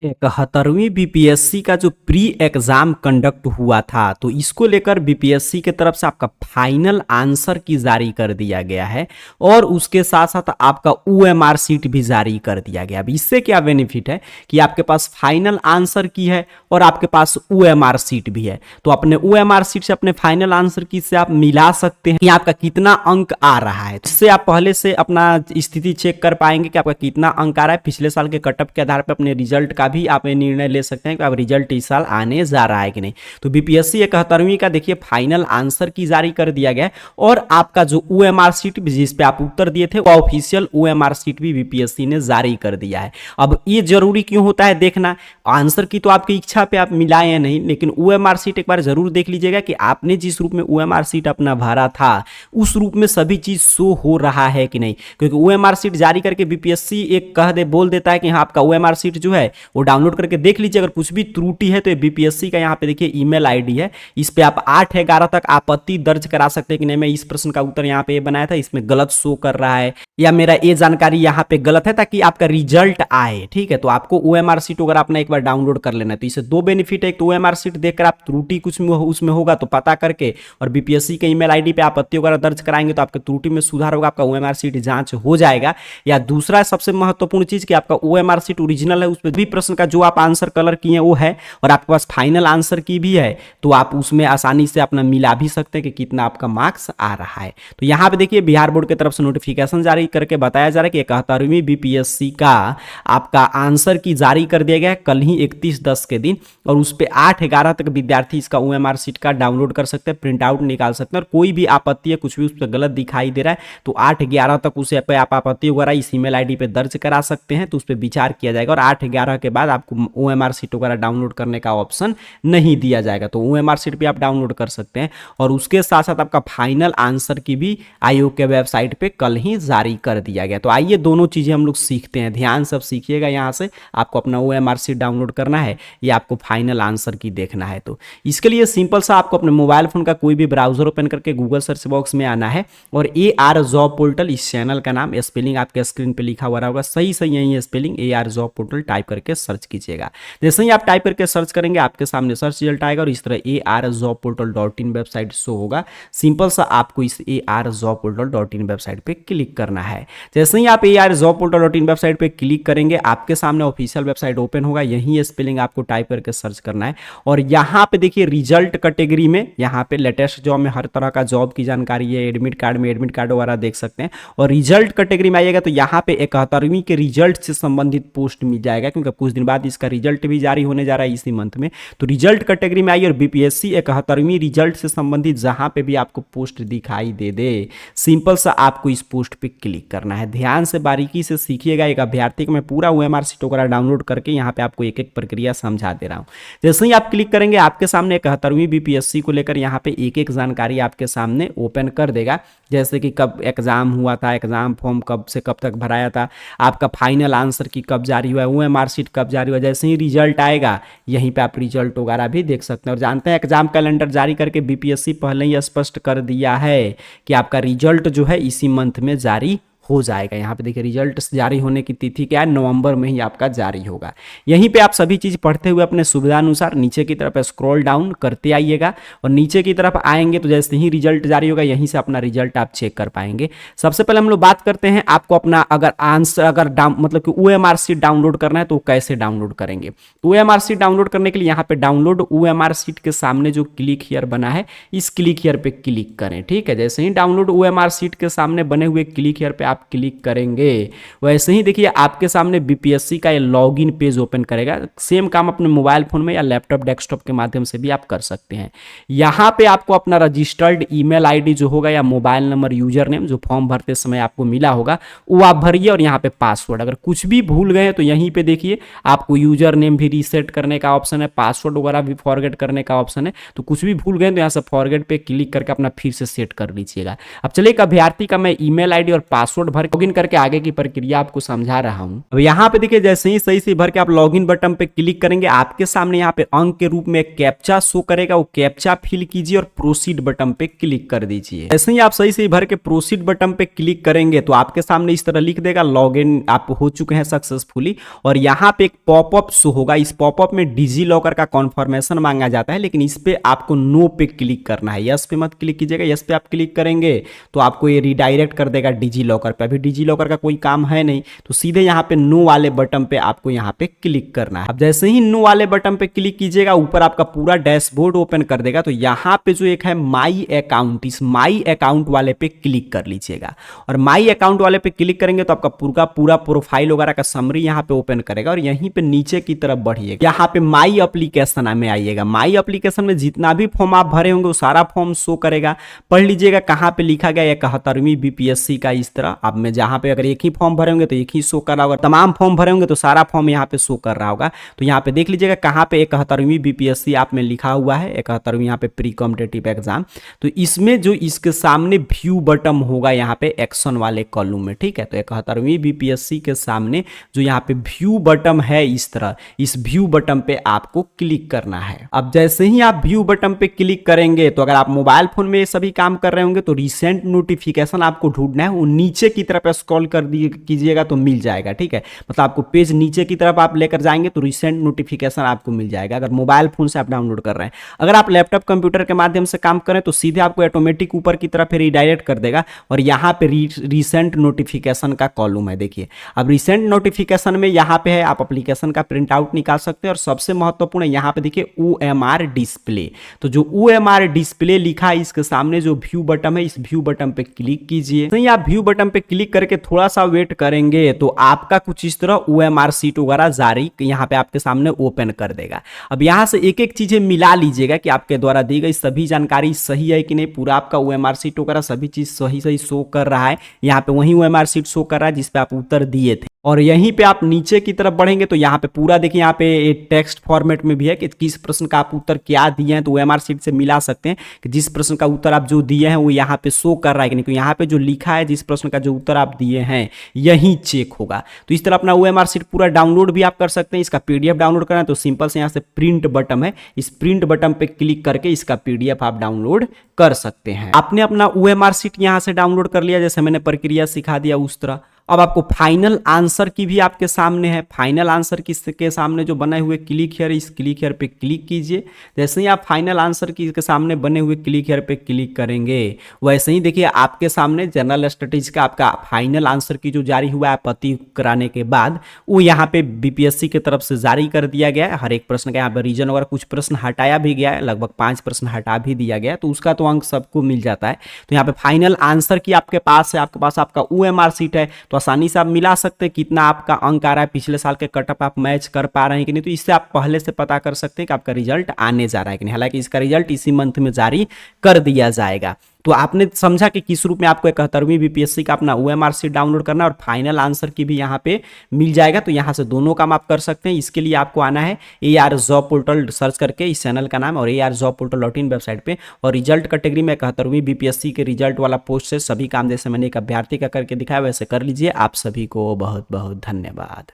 71वीं BPSC का जो pre exam conduct हुआ था, तो इसको लेकर बीपीएससी के तरफ से आपका फाइनल आंसर की जारी कर दिया गया है और उसके साथ साथ आपका ओएमआर सीट भी जारी कर दिया गया। अब इससे क्या बेनिफिट है कि आपके पास फाइनल आंसर की है और आपके पास ओएमआर सीट भी है, तो अपने ओएमआर सीट से अपने फाइनल आंसर की से आप मिला सकते हैं कि आपका कितना अंक आ रहा है। इससे आप पहले से अपना स्थिति चेक कर पाएंगे कि आपका कितना अंक आ रहा है। पिछले साल के कटअप के आधार पर अपने रिजल्ट का भी आप निर्णय ले सकते हैं कि आप रिजल्ट इस साल आने जा रहा है कि नहीं। तो बीपीएससी 71वीं का देखिए फाइनल आंसर की जारी कर दिया गया और आपका जो ओएमआर सीट जिस पे आप उत्तर दिए थे वो ऑफिशियल ओएमआर सीट भी बीपीएससी ने जारी कर दिया है। अब ये जरूरी क्यों होता है देखना, आंसर की तो आपकी इच्छा पे आप मिलाए या नहीं, लेकिन ओएमआर सीट एक बार जरूर देख लीजिएगा कि आपने जिस रूप में ओएमआर सीट अपना भरा था उस रूप में सभी चीज शो हो रहा है कि नहीं। क्योंकि ओएमआर सीट जारी करके बीपीएससी एक बोल देता है कि हाँ आपका ओएमआर सीट जो है वो डाउनलोड करके देख लीजिए, अगर कुछ भी त्रुटि है तो ये बीपीएससी का यहाँ पे देखिए ईमेल आईडी है, इस पे आप 8/11 तक आपत्ति दर्ज करा सकते हैं कि नहीं मैं इस प्रश्न का उत्तर यहाँ पे ये बनाया था, इसमें गलत शो कर रहा है या मेरा ये जानकारी यहाँ पे गलत है, ताकि आपका रिजल्ट आए। ठीक है, तो आपको ओएमआर सीट अगर आपने एक बार डाउनलोड कर लेना है तो इससे दो बेनिफिट है। एक तो ओएमआर सीट देखकर आप त्रुटि कुछ में उसमें होगा तो पता करके और बीपीएससी के ईमेल आईडी पे आपत्ति वगैरह दर्ज कराएंगे तो आपके त्रुटि में सुधार होगा, आपका ओएमआर सीट जांच हो जाएगा। या दूसरा सबसे महत्वपूर्ण चीज कि आपका ओएमआर सीट ओरिजिनल है, उस पर भी प्रश्न का जो आप आंसर कलर किए वो है और आपके पास फाइनल आंसर की भी है, तो आप उसमें आसानी से अपना मिला भी सकते हैं कि कितना आपका मार्क्स आ रहा है। तो यहाँ पे देखिए बिहार बोर्ड की तरफ से नोटिफिकेशन जारी करके बताया जा रहा है कि 71वीं बीपीएससी का आपका आंसर की जारी कर दिया गया है कल ही 31/10 के दिन, और उस पर 8/11 तक विद्यार्थी इसका ओएमआर सीट का डाउनलोड कर सकते हैं, प्रिंट आउट निकाल सकते हैं। और कोई भी आपत्ति है, कुछ भी उस पर गलत दिखाई दे रहा है तो 8/11 तक उसे पे आप आपत्ति वगैरह इस ईमेल आईडी पे दर्ज करा सकते हैं, तो उस पर विचार किया जाएगा और 8/11 के बाद आपको ओएमआर सीट वगैरह डाउनलोड करने का ऑप्शन नहीं दिया जाएगा। तो ओएमआर सीट भी आप डाउनलोड कर सकते हैं और उसके साथ साथ आपका फाइनल आंसर की भी आयोग के वेबसाइट पे कल ही जारी कर दिया गया। तो आइए दोनों चीजें हम लोग सीखते हैं, ध्यान सब सीखिएगा। यहाँ से आपको अपना ओएमआर सीट डाउनलोड करना है या आपको फाइनल आंसर की देखना है, तो इसके लिए सिंपल सा आपको अपने मोबाइल फोन का कोई भी ब्राउजर ओपन करके गूगल सर्च बॉक्स में आना है और AR जॉब पोर्टल, इस चैनल का नाम स्पेलिंग आपके स्क्रीन पे लिखा हुआ होगा, सही यही है spelling, AR job portal type करके सर्च कीजिएगा। जैसे ही आप टाइप करके सर्च करेंगे आपके सामने सर्च रिजल्ट आएगा और इस तरह arjobportal.in वेबसाइट शो होगा। सिंपल सा आपको इस arjobportal.in वेबसाइट पे क्लिक करना है। जैसे ही आप arjobportal.in वेबसाइट पे क्लिक करेंगे आपके सामने ऑफिशियल वेबसाइट ओपन होगा, यही स्पेलिंग आपको टाइप करके सर्च करना है और यहाँ पे देखिए रिजल्ट कैटेगरी में यहाँ पे लेटेस्ट जॉब में हर तरह का जॉब की जानकारी है, एडमिट कार्ड में एडमिट कार्ड वगैरह देख सकते हैं। और रिजल्ट कैटेगरी में आइएगा तो यहाँ पे 71वीं के रिजल्ट से संबंधित पोस्ट मिल जाएगा, क्योंकि कुछ दिन बाद इसका रिजल्ट भी जारी होने जा रहा है इसी मंथ में। तो रिजल्ट कैटेगरी में आइए और बीपीएससी 71वीं रिजल्ट से संबंधित जहां पे भी आपको पोस्ट दिखाई दे सिंपल सा आपको इस पोस्ट पे क्लिक करना है। ध्यान से बारीकी से सीखिएगा, एक अभ्यर्थी को मैं पूरा ओएमआर सीट वगैरह डाउनलोड करके यहाँ पे आपको एक एक प्रक्रिया समझा दे रहा हूँ। जैसे ही आप क्लिक करेंगे आपके सामने 71वीं बीपीएससी को लेकर यहाँ पे एक एक जानकारी आपके सामने ओपन कर देगा, जैसे कि कब एग्जाम हुआ था, एग्जाम फॉर्म कब से कब तक भराया था, आपका फाइनल आंसर की कब जारी हुआ है, ओएमआर सीट कब जारी हुआ। जैसे ही रिजल्ट आएगा यहीं पे आप रिजल्ट वगैरह भी देख सकते हैं। और जानते हैं एग्जाम कैलेंडर जारी करके बीपीएससी पहले ही स्पष्ट कर दिया है कि आपका रिजल्ट जो है इसी मंथ में जारी हो जाएगा। यहाँ पे देखिए रिजल्ट जारी होने की तिथि क्या है, नवंबर में ही आपका जारी होगा। यहीं पे आप सभी चीज पढ़ते हुए अपने सुविधानुसार नीचे की तरफ स्क्रॉल डाउन करते आइएगा और नीचे की तरफ आएंगे तो जैसे ही रिजल्ट जारी होगा यहीं से अपना रिजल्ट आप चेक कर पाएंगे। सबसे पहले हम लोग बात करते हैं आपको अपना अगर आंसर अगर मतलब कि ओएमआर सीट डाउनलोड करना है तो कैसे डाउनलोड करेंगे। तो ओएमआर सीट डाउनलोड करने के लिए यहाँ पे डाउनलोड ओएमआर सीट के सामने जो क्लिक हियर बना है इस क्लिक हियर पे क्लिक करें। ठीक है, जैसे ही डाउनलोड ओएमआर सीट के सामने बने हुए क्लिक हियर पे आप क्लिक करेंगे वैसे ही देखिए आपके सामने बीपीएससी का ये लॉगिन पेज ओपन करेगा। सेम काम अपने मोबाइल फोन में या लैपटॉप डेस्कटॉप के माध्यम से भी आप कर सकते हैं। यहाँ पे आपको अपना रजिस्टर्ड ईमेल आईडी जो होगा या मोबाइल नंबर यूजर नेम जो फॉर्म भरते समय आपको मिला होगा वो आप भरिए और यहाँ पे पासवर्ड। अगर कुछ भी भूल गए तो यहीं पे देखिए आपको यूजर नेम भी रीसेट करने का ऑप्शन है, पासवर्ड वगैरह भी फॉरगेट करने का ऑप्शन है। तो कुछ भी भूल गए तो यहाँ से फॉरगेट पे क्लिक करके अपना फिर से सेट कर लीजिएगा। अब चलिए एक अभ्यर्थी का मैं ईमेल आईडी और पासवर्ड पासवर्ड भर लॉगिन करके आगे की प्रक्रिया आपको समझा रहा हूं। अब यहाँ पे देखिए जैसे ही सही से भर के आप लॉगिन बटन पे क्लिक करेंगे आपके सामने यहाँ पे अंक के रूप में एक कैप्चा शो करेगा, वो कैप्चा फिल कीजिए और प्रोसीड बटन पे क्लिक कर दीजिए। जैसे ही आप सही से भर के प्रोसीड बटन पे क्लिक करेंगे तो आपके सामने इस तरह लिख देगा लॉगिन आप हो चुके हैं सक्सेसफुली, और यहाँ पे एक पॉपअप शो होगा। इस पॉपअप में डिजी लॉकर का कॉन्फर्मेशन मांगा जाता है, लेकिन इस पे आपको नो पे क्लिक करना है, यस पे मत क्लिक कीजिएगा। यस पे आप क्लिक करेंगे तो आपको ये रिडायरेक्ट कर देगा डिजी लॉकर पे। अभी डिजी लॉकर का कोई काम है नहीं, तो सीधे यहाँ पे नो वाले बटन पे आपको यहाँ पे क्लिक करना है। अब जैसे ही नो वाले बटन पे क्लिक कीजिएगा ऊपर आपका पूरा डैशबोर्ड ओपन कर देगा। तो यहाँ पे जो एक है माई अकाउंट, इस माई अकाउंट वाले पे क्लिक कर लीजिएगा, और माई अकाउंट वाले पे क्लिक करेंगे तो आपका पूरा प्रोफाइल वगैरह का समरी यहाँ पे ओपन करेगा। और यहीं पे नीचे की तरफ बढ़िएगा, यहाँ पे माई एप्लीकेशन में आइएगा। माई एप्लीकेशन में जितना भी फॉर्म आप भरे होंगे वो सारा फॉर्म शो करेगा। पढ़ लीजिएगा कहाँ पे लिखा गया 71वीं बीपीएससी का। इस तरह अब मैं जहाँ पे अगर एक ही फॉर्म भरे होंगे तो एक ही शो कर रहा होगा, तमाम फॉर्म भरे होंगे तो सारा फॉर्म यहाँ पे शो कर रहा होगा। तो यहाँ पे देख लीजिएगा कहाँ पे 71वीं बीपीएससी आप में लिखा हुआ है, 71वीं यहाँ पे प्री कॉम्पिटिटिव एग्जाम। तो इसमें जो इसके सामने व्यू बटन होगा यहाँ पे एक्शन वाले कॉलम में, ठीक है। तो 71वीं बीपीएससी के सामने जो यहाँ पे व्यू बटन है इस तरह, इस व्यू बटन पे आपको क्लिक करना है। अब जैसे ही आप व्यू बटन पे क्लिक करेंगे तो अगर आप मोबाइल फोन में ये सभी काम कर रहे होंगे तो रिसेंट नोटिफिकेशन आपको ढूंढना है, वो नीचे की तरफ स्क्रॉल कर कीजिएगा तो मिल जाएगा, ठीक है। मतलब आपको पेज नीचे की तरफ आप लेकर जाएंगे तो रिसेंट नोटिफिकेशन आपको मिल जाएगा, अगर मोबाइल फोन से आप डाउनलोड कर रहे हैं। अगर आप लैपटॉप कंप्यूटर के माध्यम से काम करें तो सीधे आपको ऑटोमेटिक ऊपर की तरफ रिडायरेक्ट कर देगा, और यहाँ पे रिसेंट नोटिफिकेशन का कॉलम है। देखिए अब रिसेंट नोटिफिकेशन में यहाँ पे है, आप एप्लीकेशन का प्रिंट आउट निकाल सकते हैं। और सबसे महत्वपूर्ण है यहाँ पे देखिए OMR डिस्प्ले, तो जो OMR डिस्प्ले लिखा है इसके सामने जो व्यू बटन है, इस व्यू बटन पे क्लिक कीजिए। तो आप व्यू बटन पे क्लिक करके थोड़ा सा वेट करेंगे तो आपका कुछ इस तरह OMR सीट वगैरह जारी यहाँ पे आपके सामने ओपन कर देगा। अब यहाँ से एक एक चीजें मिला लीजिएगा कि आपके द्वारा दी गई सभी जानकारी सही है कि नहीं, पूरा आपका OMR सीट वगैरह सभी चीज सही सही शो कर रहा है। यहाँ पे वही OMR सीट शो कर रहा है जिसपे आप उत्तर दिए थे। और यहीं पे आप नीचे की तरफ बढ़ेंगे तो यहाँ पे पूरा देखिए, यहाँ पे टेक्स्ट फॉर्मेट में भी है कि किस प्रश्न का आप उत्तर क्या दिए हैं, तो OMR सीट से मिला सकते हैं कि जिस प्रश्न का उत्तर आप जो दिए हैं वो यहाँ पे शो कर रहा है कि नहीं। तो यहाँ पे जो लिखा है जिस प्रश्न का जो उत्तर आप दिए हैं यही चेक होगा। तो इस तरह अपना OMR सीट पूरा डाउनलोड भी आप कर सकते हैं। इसका PDF डाउनलोड करना है तो सिंपल से यहाँ से प्रिंट बटन है, इस प्रिंट बटन पे क्लिक करके इसका PDF आप डाउनलोड कर सकते हैं। आपने अपना OMR सीट यहाँ से डाउनलोड कर लिया, जैसे मैंने प्रक्रिया सिखा दिया उस तरह। अब आपको फाइनल आंसर की भी आपके सामने है। फाइनल आंसर के सामने जो बने हुए क्लिक हियर, इस क्लिक हियर पे क्लिक कीजिए। जैसे ही आप फाइनल आंसर की के सामने बने हुए क्लिक हियर पे क्लिक करेंगे वैसे ही देखिए आपके सामने जनरल स्टडीज का आपका फाइनल आंसर की जो जारी हुआ है पति कराने के बाद, वो यहाँ पे बीपीएससी की तरफ से जारी कर दिया गया है। हर एक प्रश्न का यहाँ पे रीजन वगैरह कुछ प्रश्न हटाया भी गया है, लगभग 5 प्रश्न हटा भी दिया गया है, तो उसका तो अंक सबको मिल जाता है। तो यहाँ पे फाइनल आंसर की आपके पास है, आपके पास आपका OMR सीट है, तो आसानी से आप मिला सकते हैं कितना आपका अंक आ रहा है, पिछले साल के कटअप आप मैच कर पा रहे हैं कि नहीं। तो इससे आप पहले से पता कर सकते हैं कि आपका रिजल्ट आने जा रहा है कि नहीं। हालांकि इसका रिजल्ट इसी मंथ में जारी कर दिया जाएगा। तो आपने समझा कि किस रूप में आपको 71वीं बीपीएससी का अपना OMR सीट डाउनलोड करना है और फाइनल आंसर की भी यहाँ पे मिल जाएगा। तो यहाँ से दोनों काम आप कर सकते हैं। इसके लिए आपको आना है AR जॉब पोर्टल सर्च करके, इस चैनल का नाम, और ARjobportal.in वेबसाइट पे, और रिजल्ट कैटेगरी में 71वीं बीपीएससी के रिजल्ट वाला पोस्ट से सभी काम जैसे मैंने एक अभ्यर्थी का करके दिखाया वैसे कर लीजिए। आप सभी को बहुत बहुत धन्यवाद।